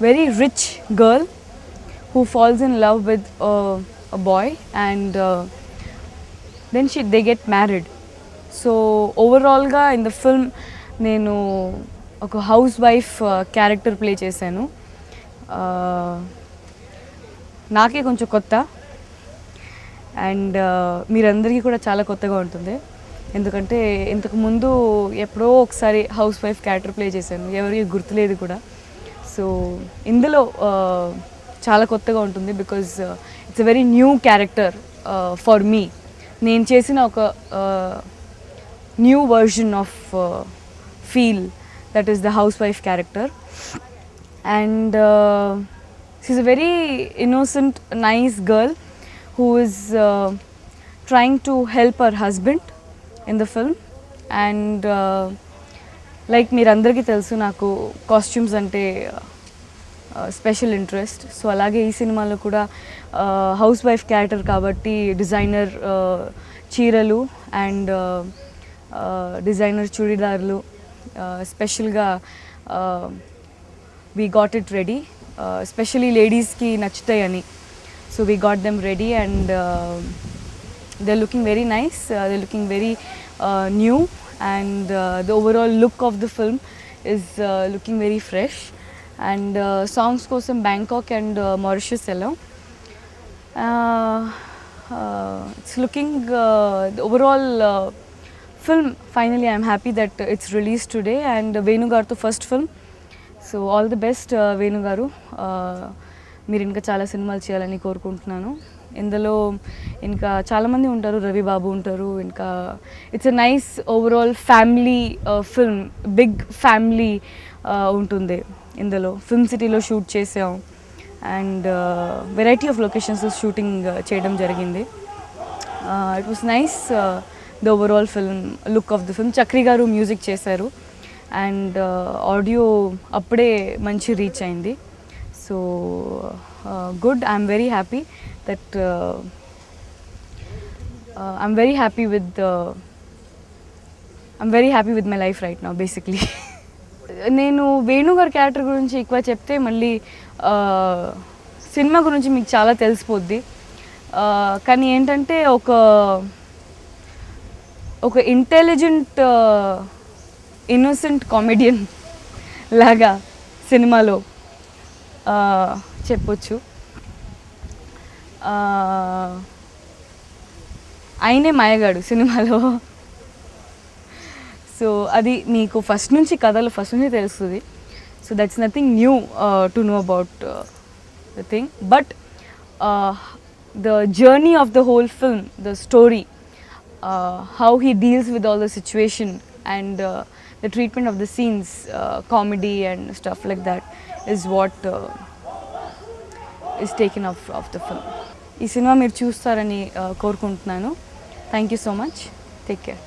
very rich girl who falls in love with a boy, and then they get married. So overall ga in the film నేను ఒక house wife character play చేశాను. నాకే కొంచెం కొత్త, and మీరందరికీ కూడా చాలా కొత్తగా ఉంటుంది. ఎందుకంటే ఇంతకుముందు ఎప్పుడో ఒకసారి హౌస్ వైఫ్ క్యారెక్టర్ ప్లే చేశాను, ఎవరికి గుర్తులేదు కూడా. సో ఇందులో చాలా కొత్తగా ఉంటుంది, because it's a very new character for me. నేను చేసిన ఒక new version of feel, that is the housewife character. And she's a very innocent nice girl who is trying to help her husband in the film. And like మీరందరికీ తెలుసు నాకు costumes అంటే special interest. So అలాగే ఈ సినిమాలో కూడా house wife character కాబట్టి designer చీరలు అండ్ డిజైనర్ చుడిదార్లు స్పెషల్గా we got it ready, especially లేడీస్కి నచ్చుతాయని. So we got them ready, and they're looking very nice, they're looking very new, and the overall look of the film is looking very fresh. And songs kosam Bangkok and Mauritius hello. It's looking the overall film, finally I'm happy that it's released today, and Venu garu first film. So all the best Venu garu, మీరు ఇంకా చాలా సినిమాలు చేయాలని కోరుకుంటున్నాను. ఇందులో ఇంకా చాలామంది ఉంటారు, రవి బాబు ఉంటారు, ఇంకా it's a nice overall family film, big family ఉంటుంది ఇందులో. ఫిల్మ్ సిటీలో షూట్ చేసాం, అండ్ వెరైటీ ఆఫ్ లొకేషన్స్లో షూటింగ్ చేయడం జరిగింది. It was nice, the overall film look of the film. Chakri గారు మ్యూజిక్ చేశారు, అండ్ ఆడియో అప్పుడే మంచి రీచ్ అయింది. So good, I'm very happy that I'm very happy with my life right now basically. నేను వేణు గారి క్యారెక్టర్ గురించి ఎక్కువ చెప్తే మళ్ళీ సినిమా గురించి మీకు చాలా తెలిసిపోద్ది. కానీ ఏంటంటే ఒక ఇంటెలిజెంట్ ఇన్నోసెంట్ కామెడియన్ లాగా సినిమాలో చెప్పొచ్చు. ఆయనే మాయగాడు సినిమాలో. సో అది మీకు ఫస్ట్ నుంచి కథలు ఫస్ట్ నుంచి తెలుస్తుంది. So that's nothing new to know about the thing, but the journey of the whole film, the story, how he deals with all the situation, and the treatment of the scenes, comedy and stuff like that is what is taken off of the film. ఈ cinema మీరు చూస్తారని కోరుకుంటున్నాను. Thank you so much. Take care.